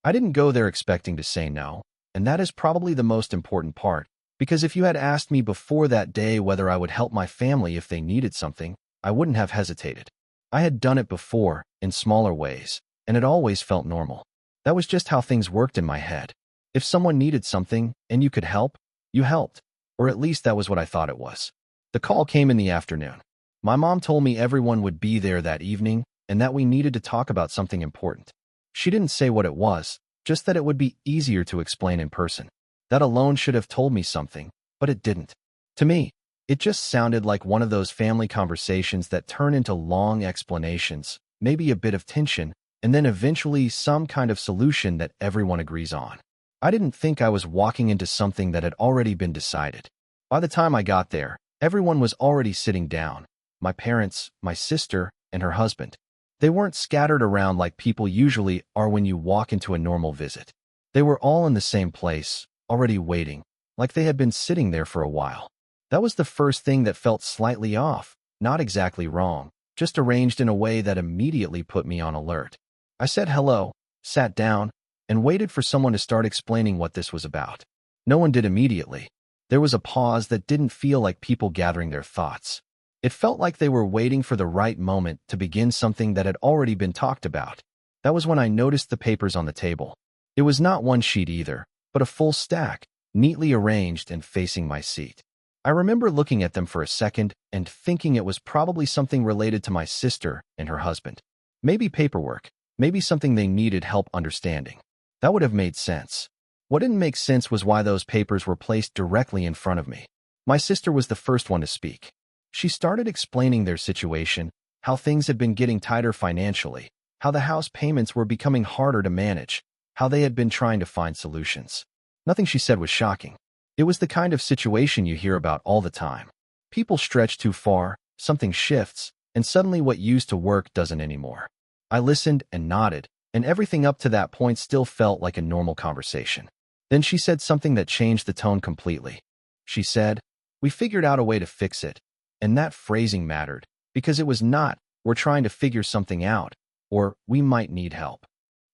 I didn't go there expecting to say no, and that is probably the most important part, because if you had asked me before that day whether I would help my family if they needed something, I wouldn't have hesitated. I had done it before, in smaller ways, and it always felt normal. That was just how things worked in my head. If someone needed something, and you could help, you helped. Or at least that was what I thought it was. The call came in the afternoon. My mom told me everyone would be there that evening, and that we needed to talk about something important. She didn't say what it was, just that it would be easier to explain in person. That alone should have told me something, but it didn't. To me, it just sounded like one of those family conversations that turn into long explanations, maybe a bit of tension, and then eventually some kind of solution that everyone agrees on. I didn't think I was walking into something that had already been decided. By the time I got there, everyone was already sitting down. My parents, my sister, and her husband. They weren't scattered around like people usually are when you walk into a normal visit. They were all in the same place, already waiting, like they had been sitting there for a while. That was the first thing that felt slightly off, not exactly wrong, just arranged in a way that immediately put me on alert. I said hello, sat down, and waited for someone to start explaining what this was about. No one did immediately. There was a pause that didn't feel like people gathering their thoughts. It felt like they were waiting for the right moment to begin something that had already been talked about. That was when I noticed the papers on the table. It was not one sheet either, but a full stack, neatly arranged and facing my seat. I remember looking at them for a second and thinking it was probably something related to my sister and her husband. Maybe paperwork, maybe something they needed help understanding. That would have made sense. What didn't make sense was why those papers were placed directly in front of me. My sister was the first one to speak. She started explaining their situation, how things had been getting tighter financially, how the house payments were becoming harder to manage, how they had been trying to find solutions. Nothing she said was shocking. It was the kind of situation you hear about all the time. People stretch too far, something shifts, and suddenly what used to work doesn't anymore. I listened and nodded, and everything up to that point still felt like a normal conversation. Then she said something that changed the tone completely. She said, "We figured out a way to fix it." And that phrasing mattered, because it was not, "We're trying to figure something out," or "We might need help."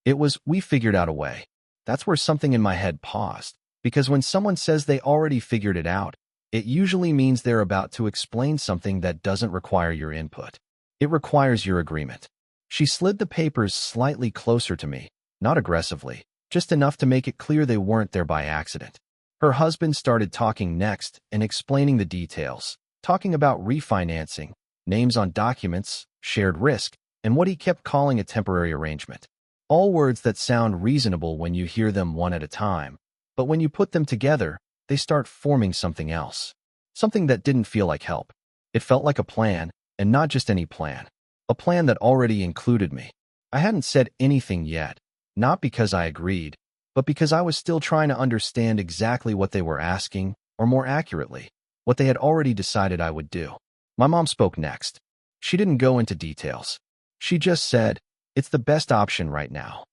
It was, "We figured out a way." That's where something in my head paused, because when someone says they already figured it out, it usually means they're about to explain something that doesn't require your input. It requires your agreement. She slid the papers slightly closer to me, not aggressively, just enough to make it clear they weren't there by accident. Her husband started talking next and explaining the details, talking about refinancing, names on documents, shared risk, and what he kept calling a temporary arrangement. All words that sound reasonable when you hear them one at a time, but when you put them together, they start forming something else. Something that didn't feel like help. It felt like a plan, and not just any plan. A plan that already included me. I hadn't said anything yet, not because I agreed, but because I was still trying to understand exactly what they were asking, or more accurately, what they had already decided I would do. My mom spoke next. She didn't go into details. She just said, "It's the best option right now."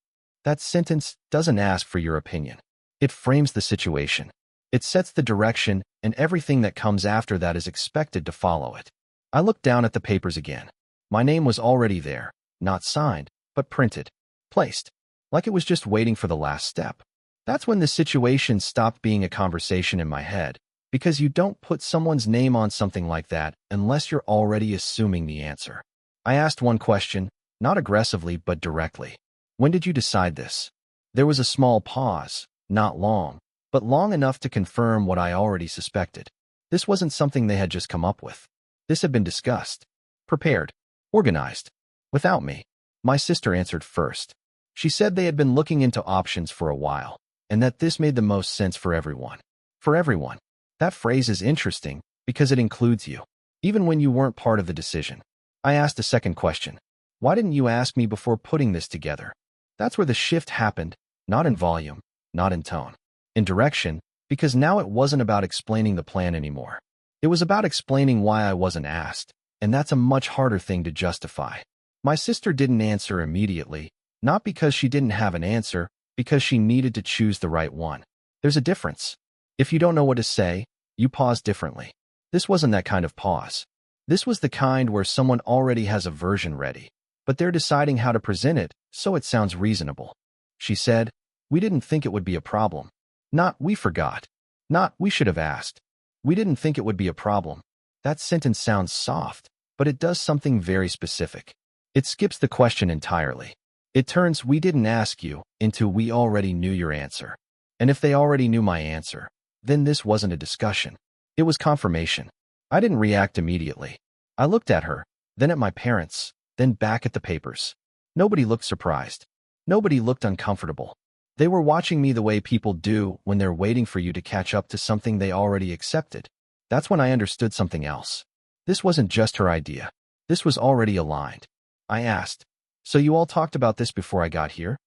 That sentence doesn't ask for your opinion. It frames the situation. It sets the direction, and everything that comes after that is expected to follow it. I looked down at the papers again. My name was already there, not signed, but printed, placed, like it was just waiting for the last step. That's when the situation stopped being a conversation in my head, because you don't put someone's name on something like that unless you're already assuming the answer. I asked one question, not aggressively but directly. "When did you decide this?" There was a small pause, not long, but long enough to confirm what I already suspected. This wasn't something they had just come up with. This had been discussed, prepared, organized. Without me. My sister answered first. She said they had been looking into options for a while, and that this made the most sense for everyone. For everyone. That phrase is interesting, because it includes you, even when you weren't part of the decision. I asked a second question. "Why didn't you ask me before putting this together?" That's where the shift happened, not in volume, not in tone, in direction, because now it wasn't about explaining the plan anymore. It was about explaining why I wasn't asked, and that's a much harder thing to justify. My sister didn't answer immediately, not because she didn't have an answer, because she needed to choose the right one. There's a difference. If you don't know what to say, you pause differently. This wasn't that kind of pause. This was the kind where someone already has a version ready, but they're deciding how to present it so it sounds reasonable. She said, We didn't think it would be a problem. Not, we forgot. Not, we should have asked. We didn't think it would be a problem. That sentence sounds soft, but it does something very specific. It skips the question entirely. It turns "we didn't ask you" into "we already knew your answer." And if they already knew my answer, then this wasn't a discussion. It was confirmation. I didn't react immediately. I looked at her, then at my parents, then back at the papers. Nobody looked surprised. Nobody looked uncomfortable. They were watching me the way people do when they're waiting for you to catch up to something they already accepted. That's when I understood something else. This wasn't just her idea. This was already aligned. I asked, "So you all talked about this before I got here?"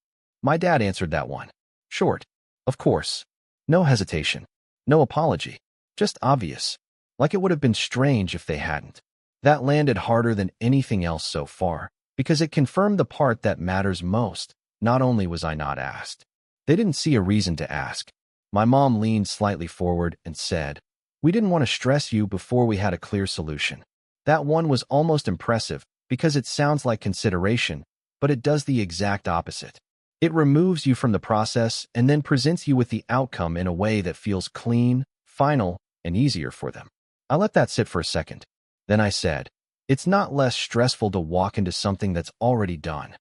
My dad answered that one. Short. Of course. No hesitation. No apology. Just obvious. Like it would have been strange if they hadn't. That landed harder than anything else so far, because it confirmed the part that matters most. Not only was I not asked. They didn't see a reason to ask. My mom leaned slightly forward and said, "We didn't want to stress you before we had a clear solution." That one was almost impressive because it sounds like consideration, but it does the exact opposite. It removes you from the process and then presents you with the outcome in a way that feels clean, final, and easier for them. I let that sit for a second. Then I said, "It's not less stressful to walk into something that's already done."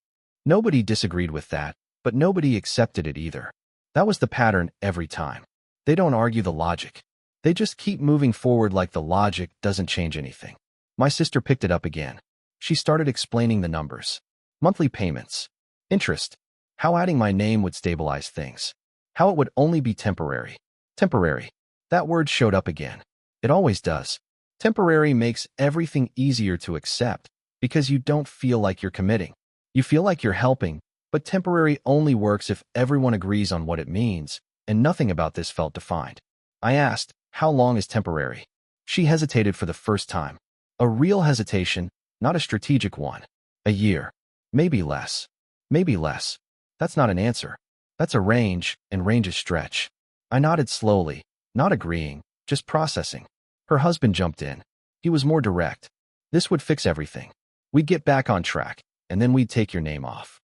Nobody disagreed with that, but nobody accepted it either. That was the pattern every time. They don't argue the logic. They just keep moving forward like the logic doesn't change anything. My sister picked it up again. She started explaining the numbers. Monthly payments. Interest. How adding my name would stabilize things. How it would only be temporary. Temporary. That word showed up again. It always does. Temporary makes everything easier to accept because you don't feel like you're committing. You feel like you're helping, but temporary only works if everyone agrees on what it means, and nothing about this felt defined. I asked, "How long is temporary?" She hesitated for the first time. A real hesitation, not a strategic one. A year. Maybe less. Maybe less. That's not an answer. That's a range, and ranges stretch. I nodded slowly, not agreeing, just processing. Her husband jumped in. He was more direct. This would fix everything. We'd get back on track, and then we'd take your name off.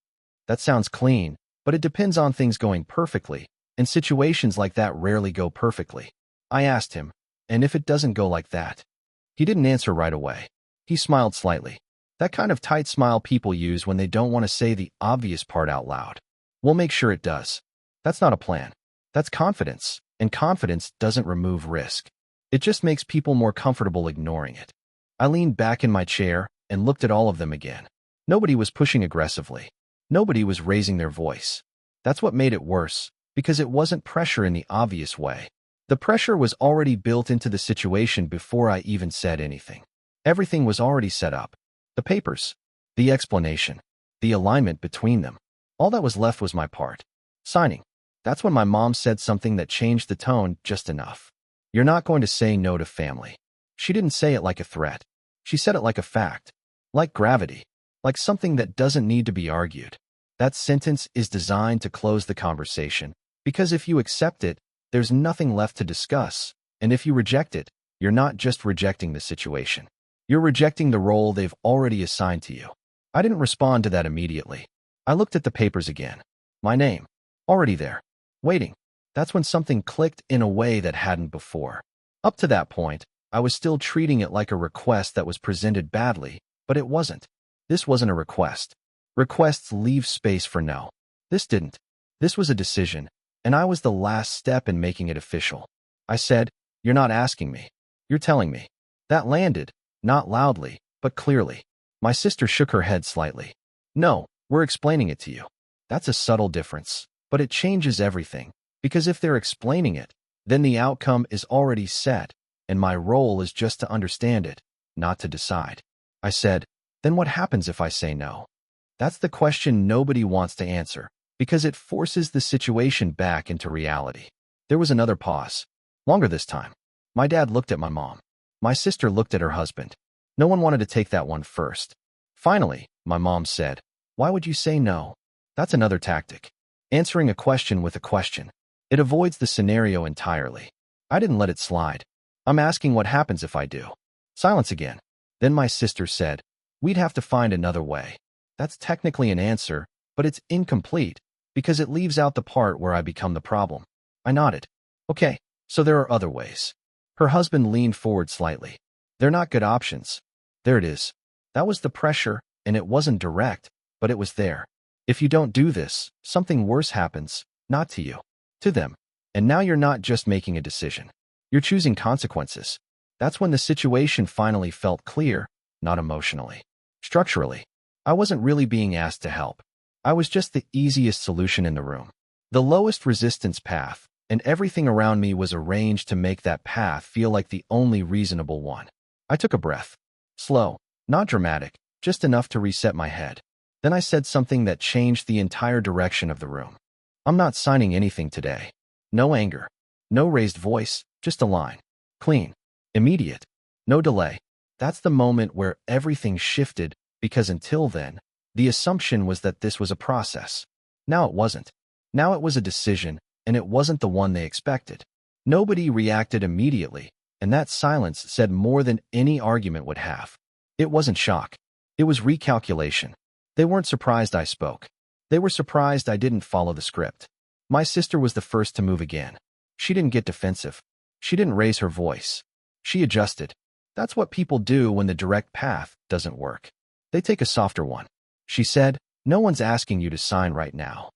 That sounds clean, but it depends on things going perfectly, and situations like that rarely go perfectly. I asked him, "And if it doesn't go like that?" He didn't answer right away. He smiled slightly. That kind of tight smile people use when they don't want to say the obvious part out loud. "We'll make sure it does." That's not a plan. That's confidence, and confidence doesn't remove risk. It just makes people more comfortable ignoring it. I leaned back in my chair and looked at all of them again. Nobody was pushing aggressively. Nobody was raising their voice. That's what made it worse, because it wasn't pressure in the obvious way. The pressure was already built into the situation before I even said anything. Everything was already set up. The papers, the explanation, the alignment between them. All that was left was my part. Signing. That's when my mom said something that changed the tone just enough. "You're not going to say no to family." She didn't say it like a threat. She said it like a fact. Like gravity. Like something that doesn't need to be argued. That sentence is designed to close the conversation, because if you accept it, there's nothing left to discuss, and if you reject it, you're not just rejecting the situation. You're rejecting the role they've already assigned to you. I didn't respond to that immediately. I looked at the papers again. My name. Already there. Waiting. That's when something clicked in a way that hadn't before. Up to that point, I was still treating it like a request that was presented badly, but it wasn't. This wasn't a request. Requests leave space for no. This didn't. This was a decision, and I was the last step in making it official. I said, "You're not asking me. You're telling me." That landed, not loudly, but clearly. My sister shook her head slightly. "No, we're explaining it to you." That's a subtle difference, but it changes everything, because if they're explaining it, then the outcome is already set, and my role is just to understand it, not to decide. I said, "Then what happens if I say no?" That's the question nobody wants to answer, because it forces the situation back into reality. There was another pause. Longer this time. My dad looked at my mom. My sister looked at her husband. No one wanted to take that one first. Finally, my mom said, "Why would you say no?" That's another tactic. Answering a question with a question. It avoids the scenario entirely. I didn't let it slide. "I'm asking what happens if I do." Silence again. Then my sister said, "We'd have to find another way." That's technically an answer, but it's incomplete, because it leaves out the part where I become the problem. I nodded. Okay, so there are other ways. Her husband leaned forward slightly. They're not good options. There it is. That was the pressure, and it wasn't direct, but it was there. If you don't do this, something worse happens, not to you, to them. And now you're not just making a decision. You're choosing consequences. That's when the situation finally felt clear, not emotionally. Structurally, I wasn't really being asked to help. I was just the easiest solution in the room. The lowest resistance path, and everything around me was arranged to make that path feel like the only reasonable one. I took a breath. Slow, not dramatic, just enough to reset my head. Then I said something that changed the entire direction of the room. I'm not signing anything today. No anger. No raised voice, just a line. Clean. Immediate. No delay. That's the moment where everything shifted, because until then, the assumption was that this was a process. Now it wasn't. Now it was a decision, and it wasn't the one they expected. Nobody reacted immediately, and that silence said more than any argument would have. It wasn't shock. It was recalculation. They weren't surprised I spoke. They were surprised I didn't follow the script. My sister was the first to move again. She didn't get defensive. She didn't raise her voice. She adjusted. That's what people do when the direct path doesn't work. They take a softer one. She said, "No one's asking you to sign right now."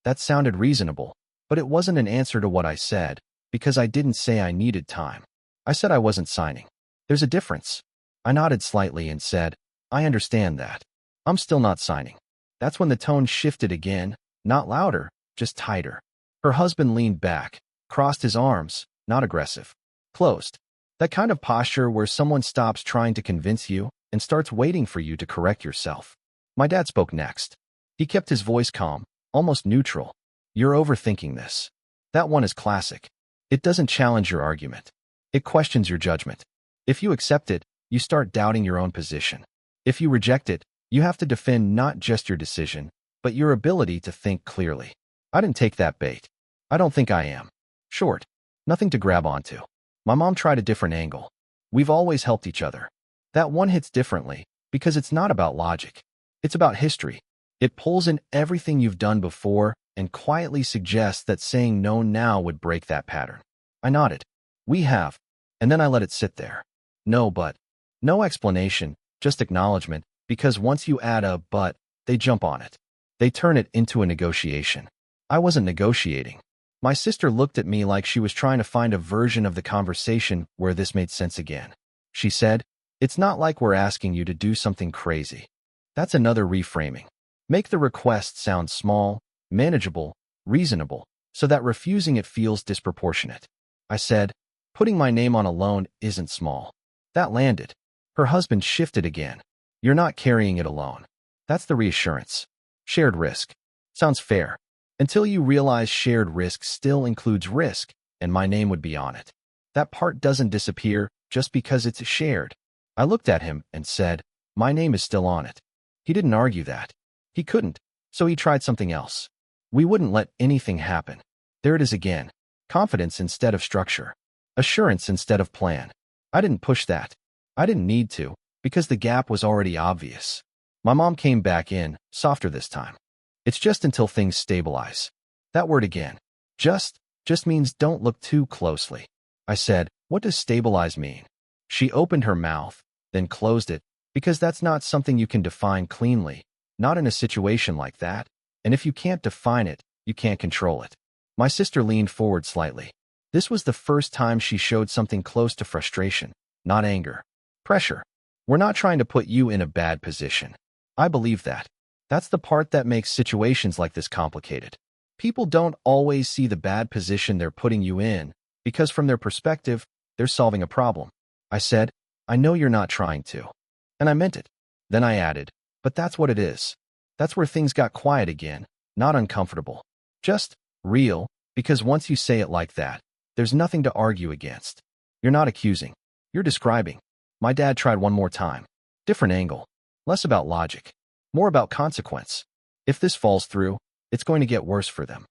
That sounded reasonable, but it wasn't an answer to what I said, because I didn't say I needed time. I said I wasn't signing. There's a difference. I nodded slightly and said, "I understand that. I'm still not signing." That's when the tone shifted again, not louder, just tighter. Her husband leaned back, crossed his arms, not aggressive. Closed. That kind of posture where someone stops trying to convince you and starts waiting for you to correct yourself. My dad spoke next. He kept his voice calm, almost neutral. "You're overthinking this." That one is classic. It doesn't challenge your argument. It questions your judgment. If you accept it, you start doubting your own position. If you reject it, you have to defend not just your decision, but your ability to think clearly. I didn't take that bait. I don't think I am. Short. Nothing to grab onto. My mom tried a different angle. We've always helped each other. That one hits differently, because it's not about logic. It's about history. It pulls in everything you've done before and quietly suggests that saying no now would break that pattern. I nodded. We have. And then I let it sit there. No but. No explanation, just acknowledgement, because once you add a but, they jump on it. They turn it into a negotiation. I wasn't negotiating. My sister looked at me like she was trying to find a version of the conversation where this made sense again. She said, "It's not like we're asking you to do something crazy." That's another reframing. Make the request sound small, manageable, reasonable, so that refusing it feels disproportionate. I said, "Putting my name on a loan isn't small." That landed. Her husband shifted again. "You're not carrying it alone." That's the reassurance. Shared risk. Sounds fair. Until you realize shared risk still includes risk, and my name would be on it. That part doesn't disappear just because it's shared. I looked at him and said, "My name is still on it." He didn't argue that. He couldn't, so he tried something else. We wouldn't let anything happen. There it is again. Confidence instead of structure. Assurance instead of plan. I didn't push that. I didn't need to, because the gap was already obvious. My mom came back in, softer this time. "It's just until things stabilize." That word again. Just means don't look too closely. I said, "What does stabilize mean?" She opened her mouth, then closed it, because that's not something you can define cleanly, not in a situation like that, and if you can't define it, you can't control it. My sister leaned forward slightly. This was the first time she showed something close to frustration, not anger. Pressure. "We're not trying to put you in a bad position." I believe that. That's the part that makes situations like this complicated. People don't always see the bad position they're putting you in, because from their perspective, they're solving a problem. I said, "I know you're not trying to." And I meant it. Then I added, "But that's what it is." That's where things got quiet again, not uncomfortable. Just real, because once you say it like that, there's nothing to argue against. You're not accusing. You're describing. My dad tried one more time. Different angle. Less about logic. More about consequence. If this falls through, it's going to get worse for them.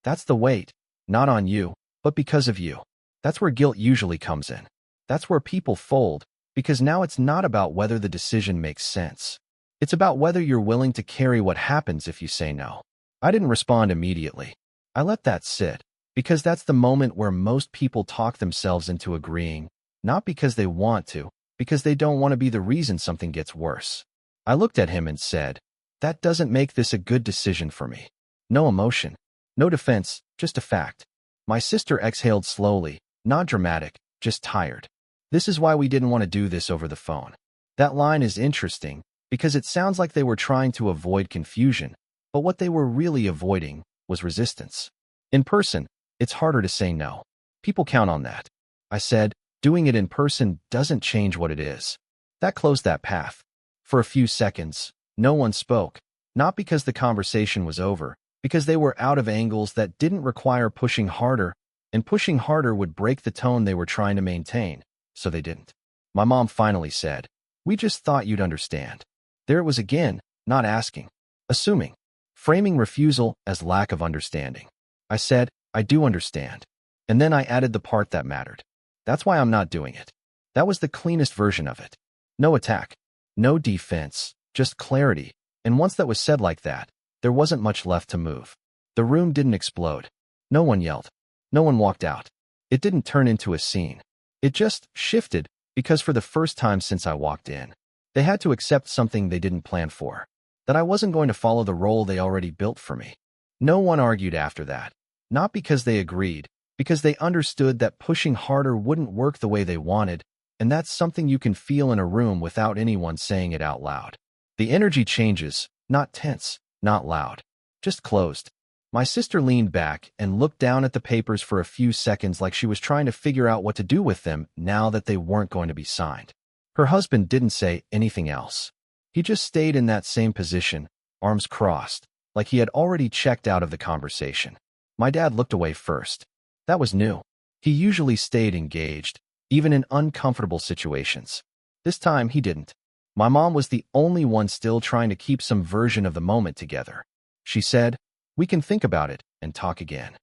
That's the weight, not on you, but because of you. That's where guilt usually comes in. That's where people fold, because now it's not about whether the decision makes sense. It's about whether you're willing to carry what happens if you say no. I didn't respond immediately. I let that sit, because that's the moment where most people talk themselves into agreeing, not because they want to, because they don't want to be the reason something gets worse. I looked at him and said, "That doesn't make this a good decision for me." No emotion, no defense, just a fact. My sister exhaled slowly, not dramatic, just tired. "This is why we didn't want to do this over the phone." That line is interesting, because it sounds like they were trying to avoid confusion, but what they were really avoiding was resistance. In person, it's harder to say no. People count on that. I said, "Doing it in person doesn't change what it is." That closed that path. For a few seconds, no one spoke, not because the conversation was over, because they were out of angles that didn't require pushing harder, and pushing harder would break the tone they were trying to maintain, so they didn't. My mom finally said, "We just thought you'd understand." There it was again, not asking, assuming, framing refusal as lack of understanding. I said, "I do understand." And then I added the part that mattered. "That's why I'm not doing it." That was the cleanest version of it. No attack, no defense, just clarity. And once that was said like that, there wasn't much left to move. The room didn't explode. No one yelled. No one walked out. It didn't turn into a scene. It just shifted, because for the first time since I walked in, they had to accept something they didn't plan for. That I wasn't going to follow the role they already built for me. No one argued after that. Not because they agreed, because they understood that pushing harder wouldn't work the way they wanted, and that's something you can feel in a room without anyone saying it out loud. The energy changes, not tense, not loud, just closed. My sister leaned back and looked down at the papers for a few seconds like she was trying to figure out what to do with them now that they weren't going to be signed. Her husband didn't say anything else. He just stayed in that same position, arms crossed, like he had already checked out of the conversation. My dad looked away first. That was new. He usually stayed engaged, even in uncomfortable situations. This time he didn't. My mom was the only one still trying to keep some version of the moment together. She said, "We can think about it and talk again."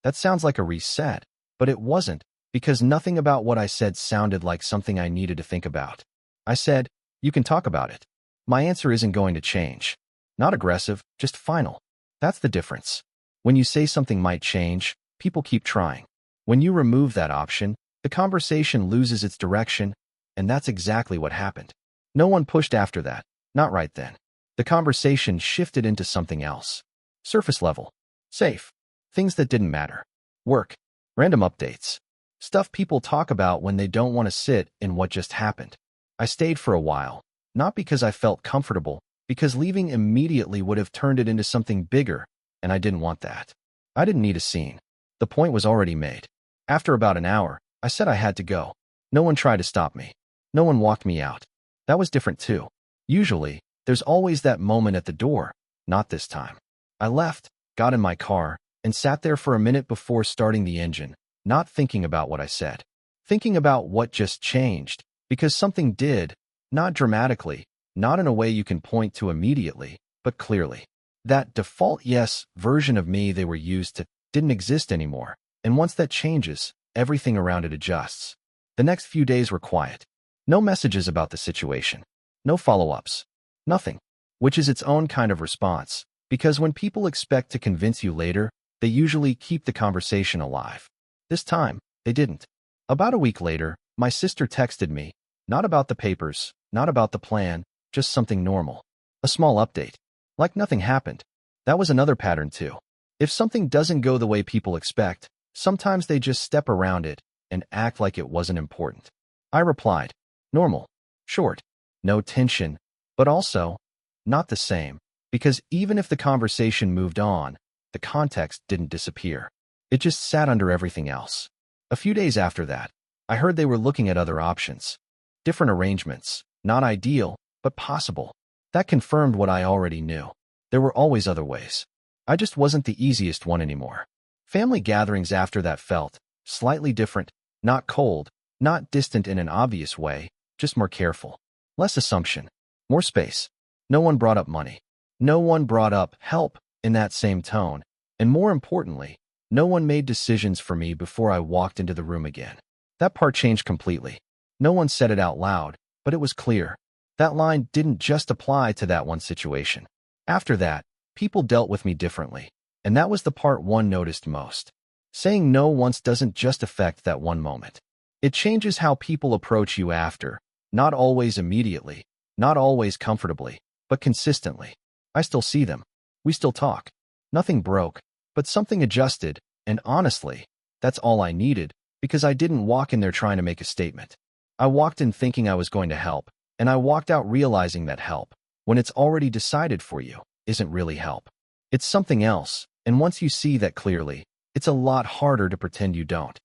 That sounds like a reset, but it wasn't, because nothing about what I said sounded like something I needed to think about. I said, "You can talk about it." My answer isn't going to change. Not aggressive, just final. That's the difference. When you say something might change, people keep trying. When you remove that option, the conversation loses its direction, and that's exactly what happened. No one pushed after that, not right then. The conversation shifted into something else. Surface level. Safe. Things that didn't matter. Work. Random updates. Stuff people talk about when they don't want to sit in what just happened. I stayed for a while, not because I felt comfortable, because leaving immediately would have turned it into something bigger, and I didn't want that. I didn't need a scene. The point was already made. After about an hour, I said I had to go. No one tried to stop me. No one walked me out. That was different too. Usually, there's always that moment at the door. Not this time. I left, got in my car, and sat there for a minute before starting the engine, not thinking about what I said. Thinking about what just changed, because something did, not dramatically, not in a way you can point to immediately, but clearly. That default yes version of me they were used to didn't exist anymore, and once that changes, everything around it adjusts. The next few days were quiet. No messages about the situation. No follow-ups. Nothing. Which is its own kind of response, because when people expect to convince you later, they usually keep the conversation alive. This time, they didn't. About a week later, my sister texted me, not about the papers, not about the plan, just something normal. A small update. Like nothing happened. That was another pattern too. If something doesn't go the way people expect, sometimes they just step around it and act like it wasn't important. I replied, normal, short, no tension, but also not the same, because even if the conversation moved on, the context didn't disappear. It just sat under everything else. A few days after that, I heard they were looking at other options. Different arrangements, not ideal, but possible. That confirmed what I already knew. There were always other ways. I just wasn't the easiest one anymore. Family gatherings after that felt slightly different, not cold, not distant in an obvious way, just more careful. Less assumption, more space. No one brought up money. No one brought up help in that same tone, and more importantly, no one made decisions for me before I walked into the room again. That part changed completely. No one said it out loud, but it was clear. That line didn't just apply to that one situation. After that, People dealt with me differently, and that was the part one noticed most. Saying no once doesn't just affect that one moment. It changes how people approach you after, not always immediately, not always comfortably, but consistently. I still see them. We still talk. Nothing broke, but something adjusted, and honestly, that's all I needed, because I didn't walk in there trying to make a statement. I walked in thinking I was going to help, and I walked out realizing that help, when it's already decided for you, isn't really help. It's something else, and once you see that clearly, it's a lot harder to pretend you don't.